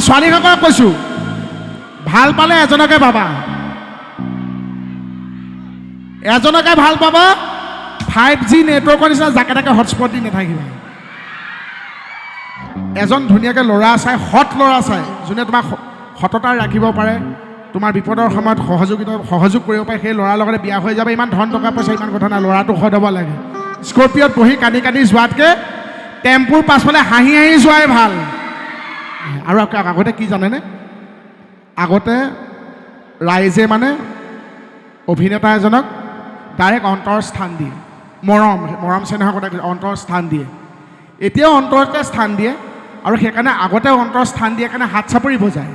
ছোৱালীসকলক কৈছোঁ ভাল পালে এজনকে পাবা এজনকে ভাল পাবা 5G নেটৱৰ্কৰ নিচিনা জাকে তাকে হটস্পট দি নাথাকিবা এজন ধুনীয়াকৈ ল'ৰা চাই হট ল'ৰা চাই যোনে তোমাক সততা ৰাখিব পাৰে তোমাৰ বিপদৰ সময়ত সহযোগ কৰিব পাৰে সেই ল'ৰাৰ লগতে বিয়া হৈ যাব ইমান ধন টকা পইচা ইমান কথা নাই ল'ৰাটো সদ হ'ব লাগে স্কৰ্পিঅ'ত বহি কান্দি কান্দি যোৱাতকৈ টেম্পুৰ পাছফালে হাঁহি হাঁহি যোৱাই ভাল আৰু আগতে কি জানেনে আগতে ৰাইজে মানে অভিনেতা এজনক ডাইৰেক্ট অন্তৰ স্থান দিয়ে মৰম চেনেহৰ কথা অন্তৰ স্থান দিয়ে এতিয়াও অন্তৰতে স্থান দিয়ে আৰু সেইকাৰণে আগতে অন্তৰ স্থান দিয়ে কাৰণে হাত চাপৰি বজায়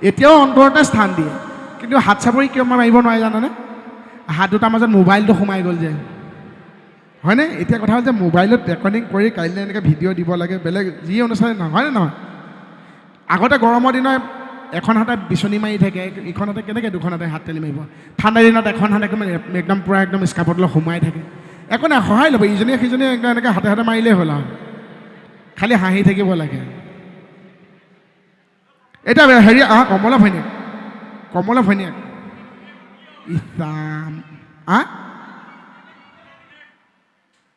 এতিয়াও অন্তৰতে স্থান দিয়ে কিন্তু হাত চাপৰি কিয় মাৰিব নোৱাৰে জানানে হাত দুটাৰ মাজত মোবাইলটো সোমাই গ'ল যে হয়নে এতিয়া কথা হ'ল যে মোবাইলত ৰেকৰ্ডিং কৰি কাইলৈ এনেকৈ ভিডিঅ' দিব লাগে বেলেগ যি অনুচাৰে নহয়নে নহয় আগতে গৰমৰ দিনত এখন হাতে বিচনী মাৰি থাকে ইখন হাতে কেনেকৈ দুখন হাতে হাত টেলি মাৰিব ঠাণ্ডা দিনত এখন হাতে একদম পূৰা একদম স্কাৰ্পত লৈ সোমাই থাকে একো নাই সহায় ল'ব ইজনীয়ে সিজনীয়ে একদম এনেকৈ হাতে হাতে মাৰিলেই হ'ল আৰু খালি হাঁহি থাকিব লাগে এতিয়া হেৰি কমলা ভৈনীয়েক ইছাম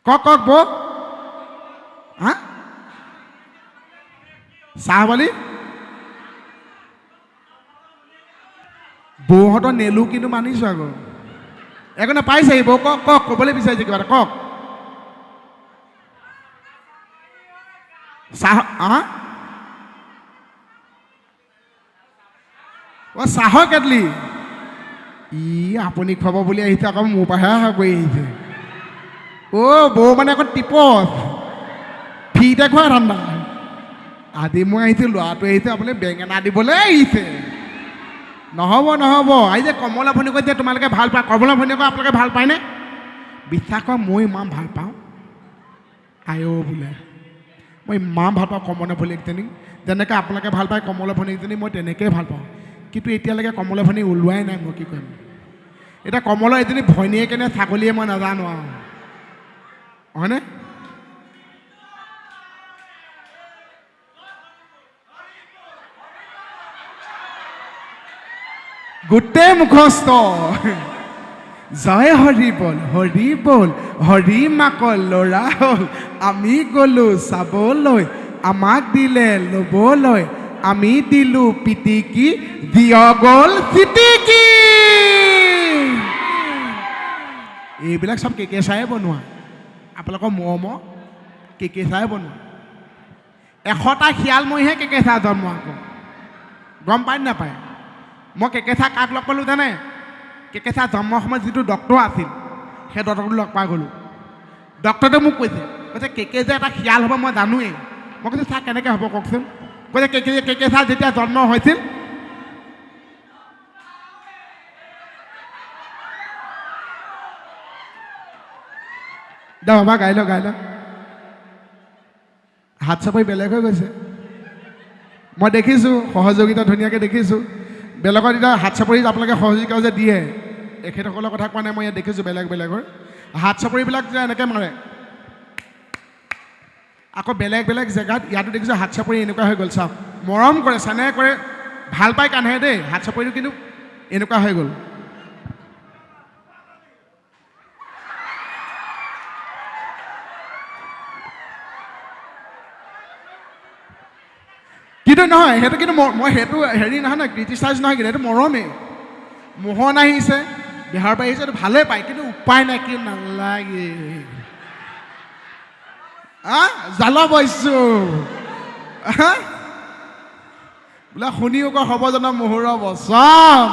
কওক বৌ চাহবালি বৌহঁতৰ নেলো কিন্তু মানিছোঁ আকৌ একো নাপাইছে বৌ কওক ক'বলৈ বিচাৰিছে কিবা এটা কওক চাহ চাহৰ কেটলি আপুনি খুৱাব বুলি আহিছে আকৌ মোৰ পৰাহে কৰি আহিছে বৌ মানে আকৌ টিপত ফ্ৰীতে খোৱা ঠাণ্ডা আজি মই আহিছোঁ ল'ৰাটো আহিছে আপুনি বেঙেনা দিবলৈ আহিছে নহ'ব এই যে কমলা ভৈনীয়েকক যে তোমালোকে ভাল পোৱা কমলা ভৈনীয়েকক আপোনালোকে ভাল পায়নে বিশ্বাস কৰা মই ইমান ভাল পাওঁ বোলে মই ইমান ভাল পাওঁ কমলা ভৈনীয়েকজনী যেনেকৈ আপোনালোকে ভাল পায় কমলা ভৈনীয়েকজনী মই তেনেকৈয়ে ভাল পাওঁ কিন্তু এতিয়ালৈকে কমলা ভৈনীয়েক ওলোৱাই নাই মই কি কৰিম এতিয়া কমলা এজনী ভৈনীয়েকে নে ছাগলীয়ে মই নাজানো আৰু হয়নে গোটেই মুখস্থ জয় হৰি বল হৰি মাকৰ ল'ৰা হ'ল আমি গ'লোঁ চাবলৈ আমাক দিলে ল'বলৈ আমি দিলোঁ পিটিকি দিয় গ'ল চিটিকি এইবিলাক চব কেকে চায়ে বনোৱা আপোনালোকৰ মৰমৰ কেকে চায়ে বনোৱা 100টা শিয়ালমৰিহে কেকে চাহ জন্ম আকৌ গম পায় নাপায় মই কেকেচা কাক লগ পালোঁ জানে কেকেচা জন্মৰ সময়ত যিটো ডক্তৰ আছিল সেই ডক্টৰটো লগ পাই গ'লোঁ ডক্টৰটোৱে মোক কৈছে কেকে যে এটা শিয়াল হ'ব মই জানোৱেই মই কৈছোঁ চাহ কেনেকৈ হ'ব কওকচোন কৈছে কেকেচা যেতিয়া জন্ম হৈছিল দে বাবা গাই ল হাত চাপৰি বেলেগ হৈ গৈছে মই দেখিছোঁ সহযোগিতা ধুনীয়াকৈ দেখিছোঁ বেলেগৰ এতিয়া হাত চাপৰি আপোনালোকে সহযোগিতা যে দিয়ে এখেতসকলৰ কথা কোৱা নাই মই ইয়াত দেখিছোঁ বেলেগৰ হাত চাপৰিবিলাক যে এনেকৈ মাৰে আকৌ বেলেগ জেগাত ইয়াতো দেখিছোঁ হাত চাপৰি এনেকুৱা হৈ গ'ল চাওক মৰম কৰে চেনেহ কৰে ভাল পাই কান্ধে দেই হাত চাপৰিটো কিন্তু এনেকুৱা হৈ গ'ল কিন্তু নহয় সেইটো কিন্তু মই সেইটো হেৰি নহয় ন ক্ৰিটিচাইজ নহয় কিন্তু সেইটো মৰমেই মোহন আহিছে বিহাৰৰ পৰা আহিছে এইটো ভালেই পায় কিন্তু উপায় নাই কি নালাগে জালা বৈছোঁ বোলে শুনি আকৌ হ'ব জানো মুহুৰৰ বচন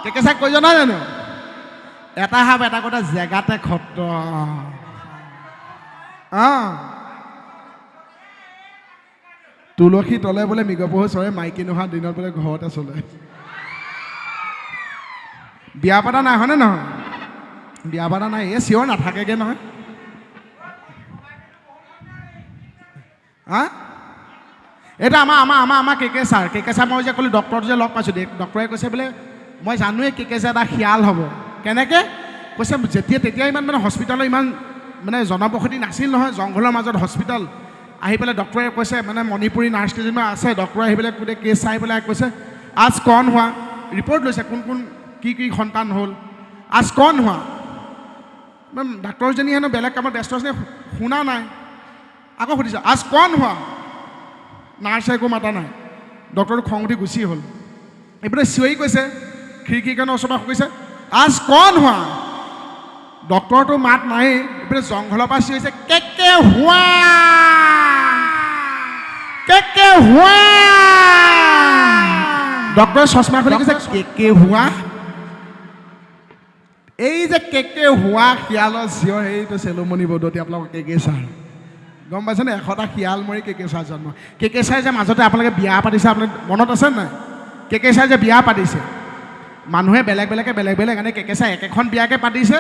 কেকেচাক কৈ জনা জানো এটা সাপ এটা কথা জেগাতে খত তুলসী তলে বোলে মৃগপহু চৰে মাইকী নোহোৱা দিনত বোলে ঘৰতে চলে বিয়া পাতা নাই হয়নে নহয় বিয়া পাতা নাই এই চিঞৰ নাথাকেগৈ নহয় এইটো আমাৰ কেকে ছাৰ মই যে ক'লোঁ ডক্টৰটো যে লগ পাইছোঁ ডক্টৰে কৈছে বোলে মই জানোৱেই কেকে এটা শিয়াল হ'ব কেনেকৈ কৈছে তেতিয়া ইমান মানে হস্পিটেলৰ ইমান মানে জনবসতি নাছিল নহয় জংঘলৰ মাজত হস্পিটেল আহি পেলাই ডক্টৰে কৈছে মানে মণিপুৰী নাৰ্ছ কেইজনমান আছে ডক্টৰে আহি পেলাই গোটেই কেছ চাই পেলাই কৈছে আজ কণ হোৱা ৰিপৰ্ট লৈছে কোন কোন কি কি সন্তান হ'ল আজ কণ হোৱা ডাক্তৰজনী হেনো বেলেগ কামত ব্যস্ত আছে শুনা নাই আকৌ সুধিছে আজ কণ হোৱা নাৰ্ছে একো মাতা নাই ডক্টৰটো খং উঠি গুচি হ'ল এইপিনে চিঞৰি কৈছে খিৰিকীখনৰ ওচৰৰ পৰা কৈছে আজ কণ হোৱা ডক্টৰটো মাত নাই এইপিনে জংঘলৰ পৰা চিঞৰিছে কেকে হোৱা কেকে হোৱা ডক্টৰে চশমা খুলি কৈছে কেকে হোৱা এই যে কেকে হোৱা শিয়ালৰ চিঞৰ সেইটো চেলুমণি বৌদতি আপোনালোকৰ কেকে ছাৰ গম পাইছেনে 100টা শিয়াল মৰি কেকে ছাৰ জন্ম কেকে ছাৰ যে মাজতে আপোনালোকে বিয়া পাতিছে আপোনাৰ মনত আছে নাই কেকে ছাৰ যে বিয়া পাতিছে মানুহে বেলেগ বেলেগ এনে কেকে ছাৰ একেখন বিয়াকে পাতিছে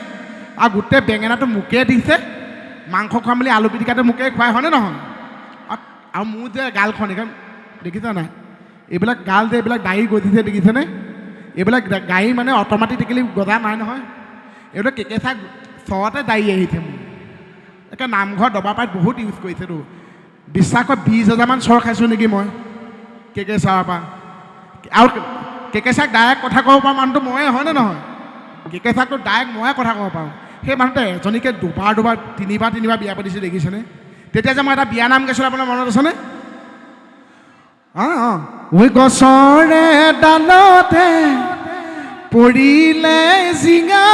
আৰু গোটেই বেঙেনাটো মোকে দিছে মাংস খোৱা মেলি আলু পিটিকাটো মোকে খুৱাই হয়নে নহয় আৰু মোৰ যে গালখন এইখন দেখিছা নাই এইবিলাক গাল যে এইবিলাক দাড়ি গজিছে দেখিছেনে এইবিলাক গাড়ী মানে অট'মেটিকেলি গজা নাই নহয় এইবিলাক কেকে ছাৰ চৰতে দাড়ি আহিছে মোৰ একে নামঘৰ দবাপাত বহুত ইউজ কৰিছেতো বিশ্বাস কৰি 20,000 মান চৰ খাইছোঁ নেকি মই কেকে ছাৰৰ পৰা আৰু কেকে ছাৰক ডাইৰেক্ট কথা ক'ব পৰা মানুহটো ময়ে হয়নে নহয় কেকে ছাৰকতো ডাইৰেক্ট ময়ে কথা ক'ব পাৰোঁ সেই মানুহটোৱে এজনীকে দুবাৰ তিনিবাৰ বিয়া পাতিছে দেখিছেনে তেতিয়া যে মই এটা বিয়া নাম গাইছিলোঁ আপোনাৰ মনত আছেনে ঐ গছৰে ডালতে পৰিলে জিঙা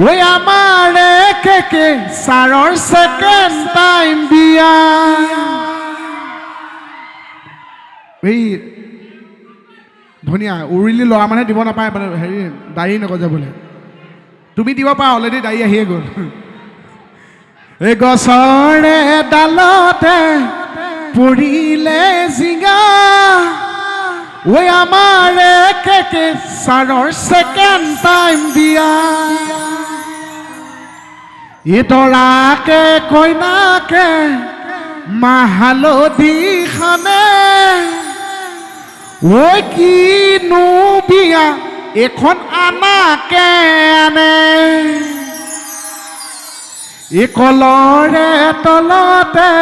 ঐ আমাৰে কেকে ছাৰৰ ছেকেণ্ড টাইম বিয়া এই ধুনীয়া উৰুলি ল'ৰা মানে দিব নাপায় হেৰি দাড়ি নগজে বোলে তুমি দিব পাৰা অলৰেডি দাড়ি আহিয়ে গ'ল এই গছৰে ডালতে পৰিলে জিঙা ঐ আমাৰে কেকে ছাৰৰ ছেকেণ্ড টাইম বিয়া এই দৰাকে কইনাকে মাহ হালধি খানে ঐ কিনো বিয়া এখন আনাকে আনে এই কলৰে তলতে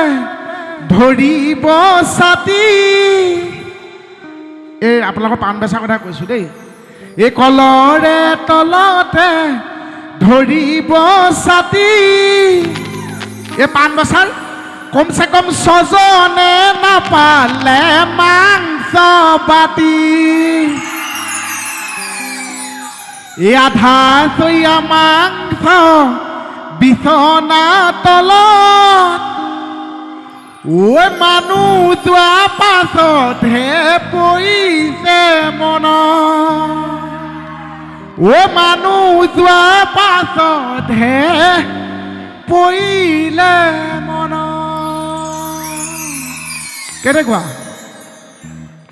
ধৰিব ছাতি এই আপোনালোকৰ পাণ বেচাৰ কথা কৈছোঁ দেই এই কলৰে তলতে ধৰিব ছাতি এই পাণ বেচাৰ কমচে কম 6জনে নাপালে মাংস বাতি এই আধা চৈয়া মাংস বিছনা তলত ঐ মানুহ যোৱা পাছতহে পৰিছে মন ঐ মানুহ যোৱা পাছতহে পৰিলে মন কেনেকুৱা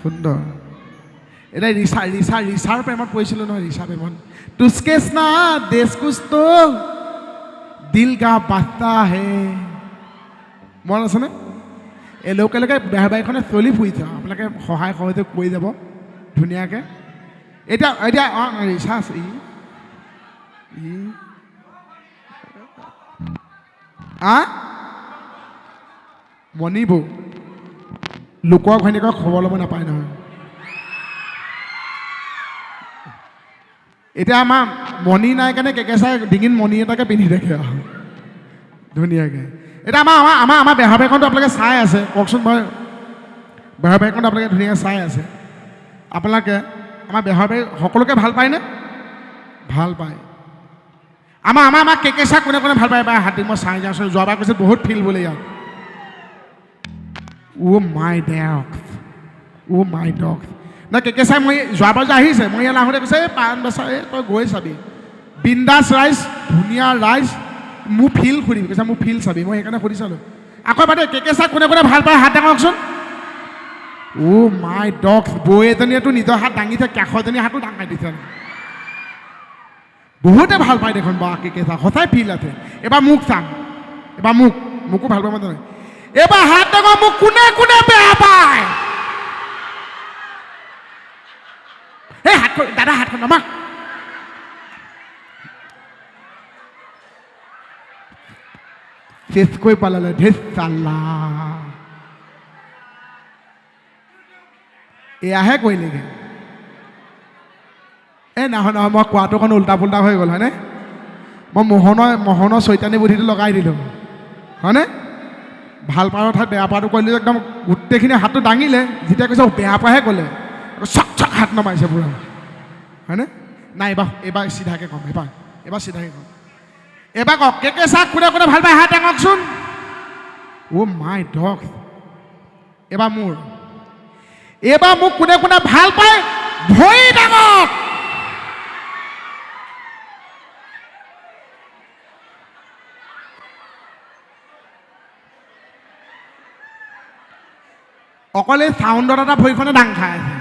সুন্দৰ এতিয়া ৰিচাৰ প্ৰেমত পৰিছিলোঁ নহয় ৰিচা প্ৰেমত তুচকে স্না দেশ কুছটো দিল কা বাস্তা হে মন আছেনে এই লোকেলকে বেহাৰবাৰীখনে চলি ফুৰিছে আপোনালোকে সহায় সহযোগ কৰি যাব ধুনীয়াকৈ এতিয়া ৰিচা আছে মণিবৌ লোকৰ ঘৈণীয়েকক খবৰ ল'ব নাপায় নহয় এতিয়া আমাৰ মণি নাই কাৰণে কেকে চাই ডিঙিত মণি এটাকে পিন্ধি থাকে আৰু ধুনীয়াকৈ এতিয়া আমাৰ বেহাৰবাৰীখনটো আপোনালোকে চাই আছে কওকচোন মই বেহাৰবাৰীখনটো আপোনালোকে ধুনীয়াকৈ চাই আছে আপোনালোকে আমাৰ বেহাৰবাৰী সকলোকে ভাল পায়নে ভাল পায় আমাৰ কেকে চাই কোনে কোনে ভাল পায় এবাৰ হাতী মই চাই যাওঁ যোৱাবাৰ কৈছে বহুত ফিল বোলে ইয়াত মাই ডগ না কেকে চাই মই যোৱাবাৰ যে আহিছে মই ইয়ালৈ আহোঁতে কৈছে এই পাণ বেচা তই গৈ চাবি বিন্দাছ ৰাইজ ধুনীয়া ৰাইজ মোৰ ফিল সুধিবি কৈছে মোৰ ফিল চাবি মই সেইকাৰণে সুধি চালোঁ আকৌ বাদে কেকে চাই কোনে কোনে ভাল পায় হাত দাঙকচোন মাই ডগ বৌ এজনীয়েতো নিজৰ হাত দাঙিছে কাষৰজনী হাতো দাঙাই দিছে বহুতে ভাল পায় দেখোন বা কেকে চাই সঁচাই ফিল আছে এবাৰ মোক চাম এবাৰ মোকো ভাল পাব নহয় এবাৰ হাত দাঙক মোক কোনে কোনে বেয়া পায় এই হাতখন দাদা হাতখন আমাক চেচ কৰি পেলালে ধেচ চাল্লা এয়াহে কৰিলেগৈ নহয় নহয় মই কোৱাটো অকণ উল্টা পুল্টা হৈ গ'ল হয়নে মই মোহনৰ চৈতানী বুদ্ধিটো লগাই দিলোঁ হয়নে ভাল পাৰৰ ঠাইত বেয়া পাৰটো কৰিলোঁ একদম গোটেইখিনি হাতটো দাঙিলে যেতিয়া কৈছে বেয়া পাহে ক'লে চক চক হাত নমাইছে পুৰা হয়নে নাই এইবাৰ চিধাকৈ ক'ম এইবাৰ চিধাকৈ ক'ম এইবাৰ কওক কে চাক কোনে কোনে ভাল পায় হাত দাঙকচোন মাই ডগ এইবাৰ মোক কোনে কোনে ভাল পায় ভৰি দাঙক অকলে চাউণ্ডত এটা ভৰিখনে দাং খাই আছে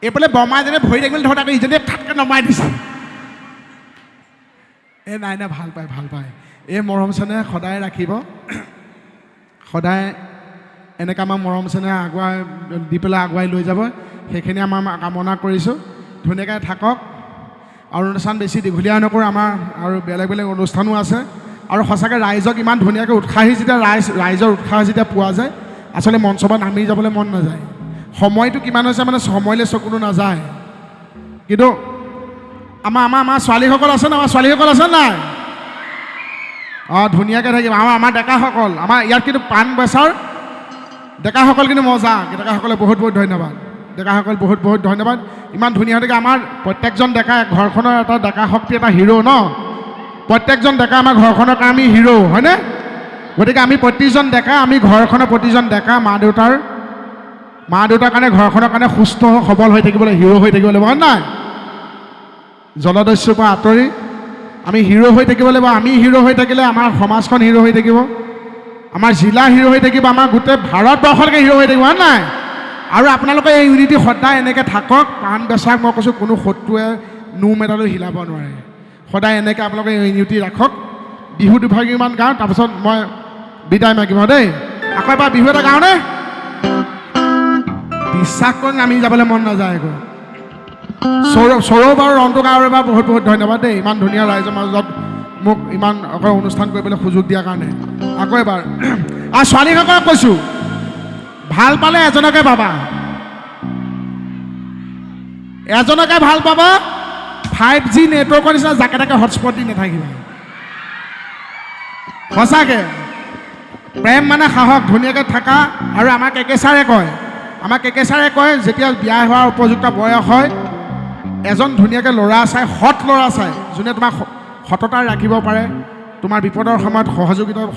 এইফালে বমাইজনে ভৰি দাঙিবলৈ ধৰোঁতে ইজনীয়ে ঠাটকৈ নমাই দিছে নাই ভাল পায় এই মৰম চেনেহ সদায় ৰাখিব সদায় এনেকৈ আমাৰ মৰম চেনেহ আগুৱাই দি পেলাই আগুৱাই লৈ যাব সেইখিনি আমাৰ কামনা কৰিছোঁ ধুনীয়াকৈ থাকক আৰু অনুষ্ঠান বেছি দীঘলীয়া নকৰোঁ আমাৰ আৰু বেলেগ বেলেগ অনুষ্ঠানো আছে আৰু সঁচাকৈ ৰাইজক ইমান ধুনীয়াকৈ উৎসাহী যেতিয়া ৰাইজৰ উৎসাহ যেতিয়া পোৱা যায় আচলতে মঞ্চত নামি যাবলৈ মন নাযায় সময়টো কিমান হৈছে মানে সময়লৈ চকুটো নাযায় কিন্তু আমাৰ ছোৱালীসকল আছে নাই আমাৰ ছোৱালীসকল আছে নাই ধুনীয়াকৈ থাকিব আমাৰ ডেকাসকল আমাৰ ইয়াত কিন্তু পাণ বেচাৰ ডেকাসকল কিন্তু মজা ডেকাসকলে বহুত বহুত ধন্যবাদ ডেকাসকল বহুত বহুত ধন্যবাদ ইমান ধুনীয়া হৈ থাকে আমাৰ প্ৰত্যেকজন ডেকা ঘৰখনৰ এটা ডেকা শক্তি এটা হিৰো ন প্ৰত্যেকজন ডেকা আমাৰ ঘৰখনৰ কাৰণে আমি হিৰো হয়নে গতিকে আমি প্ৰতিজন ডেকা আমি ঘৰখনৰ প্ৰতিজন ডেকা মা দেউতাৰ কাৰণে ঘৰখনৰ কাৰণে সুস্থ সবল হৈ থাকিবলৈ হিৰো হৈ থাকিব লাগিব হয় নাই জলদস্যুৰ পৰা আঁতৰি আমি হিৰো হৈ থাকিব লাগিব আমি হিৰো হৈ থাকিলে আমাৰ সমাজখন হিৰো হৈ থাকিব আমাৰ জিলা হিৰো হৈ থাকিব আমাৰ গোটেই ভাৰতবৰ্ষলৈকে হিৰো হৈ থাকিব হয় নাই আৰু আপোনালোকে এই ইউনিটি সদায় এনেকৈ থাকক পাণ বেচাক মই কৈছোঁ কোনো শত্ৰুৱে নোম এটালৈ হিলাব নোৱাৰে সদায় এনেকৈ আপোনালোকে ইউনিটি ৰাখক বিহু দুভাগীমান গাওঁ তাৰপিছত মই বিদায় মাগিম দেই আকৌ এবাৰ বিহু এটা গাঁওনে বিশ্বাস কৰি নামি যাবলৈ মন নাযায় আকৌ সৌৰভ আৰু ৰন্টু গাঁৱৰ এবাৰ বহুত বহুত ধন্যবাদ দেই ইমান ধুনীয়া ৰাইজৰ মাজত মোক ইমান অকল অনুষ্ঠান কৰিবলৈ সুযোগ দিয়াৰ কাৰণে আকৌ এবাৰ আৰু ছোৱালীসকলক কৈছোঁ ভাল পালে এজনকে পাবা ভাল পাবা 5G নেটৱৰ্কৰ নিচিনা জাকে তাকে হটস্পট দি নাথাকিবা সঁচাকৈ প্ৰেম মানে সাহস ধুনীয়াকৈ থাকা আৰু আমাৰ কে ছাৰে কয় যেতিয়া বিয়া হোৱাৰ উপযুক্ত বয়স হয় এজন ধুনীয়াকৈ ল'ৰা চাই সৎ ল'ৰা চাই যোনে তোমাক সততা ৰাখিব পাৰে তোমাৰ বিপদৰ সময়ত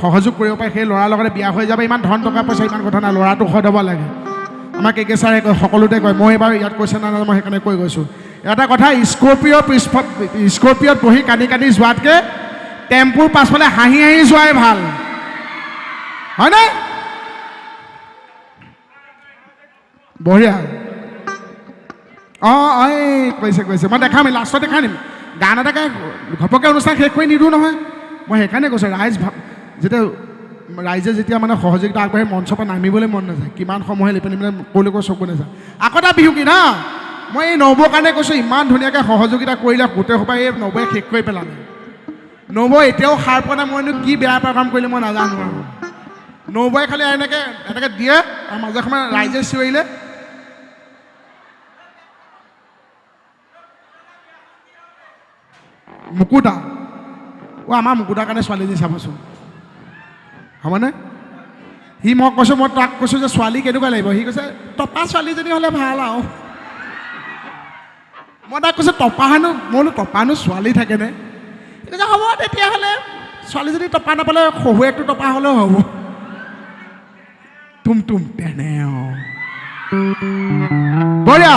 সহযোগ কৰিব পাৰে সেই ল'ৰাৰ লগতে বিয়া হৈ যাব ইমান ধন টকা পইচা ইমান কথা নাই ল'ৰাটো সৎ হ'ব লাগে আমাৰ কে ছাৰে কয় সকলোতে কয় মই এইবাৰ ইয়াত কৈছে না মই সেইকাৰণে কৈ গৈছোঁ এটা কথা স্কৰ্পিঅ'ত বহি কান্দি কান্দি যোৱাতকৈ টেম্পুৰ পাছফালে হাঁহি হাঁহি যোৱাই ভাল হয়নে বঢ়িয়া কৈছে মই দেখাম লাষ্টত দেখাই নিম গান এটা গাই ঘপককৈ অনুষ্ঠান শেষ কৰি নিদিওঁ নহয় মই সেইকাৰণে কৈছোঁ ৰাইজে যেতিয়া মানে সহযোগিতা আগবাঢ়ি মঞ্চৰ পৰা নামিবলৈ মন নাযায় কিমান সময় লিপি ক'লৈকো চকু নাযায় আকৌ এটা বিহু কি না মই এই নবৌৰ কাৰণে কৈছোঁ ইমান ধুনীয়াকৈ সহযোগিতা কৰিলে গোটেই সোপাই এই নবৌৱে শেষ কৰি পেলালে নবৌ এতিয়াও সাৰ পোৱা নাই মইনো কি বেয়া পাৰ কাম কৰিলে মই নাজানো আৰু নবৌৱে খালি এনেকৈ দিয়ে আৰু মাজে সময়ে ৰাইজে চিঞৰিলে মুকুতা আমাৰ মুকুতাৰ কাৰণে ছোৱালীজনী চাবচোন হ'বনে মই তাক কৈছোঁ যে ছোৱালী কেনেকুৱা লাগিব সি কৈছে টপা ছোৱালীজনী হ'লে ভাল আৰু মই তাক কৈছোঁ টপানো মই বোলো টপানো ছোৱালী থাকেনে সি কৈছে হ'ব তেতিয়াহ'লে ছোৱালীজনী টপা নাপালে শহুৱেকটো টপা হ'লেও হ'ব তুম তেনে বঢ়িয়া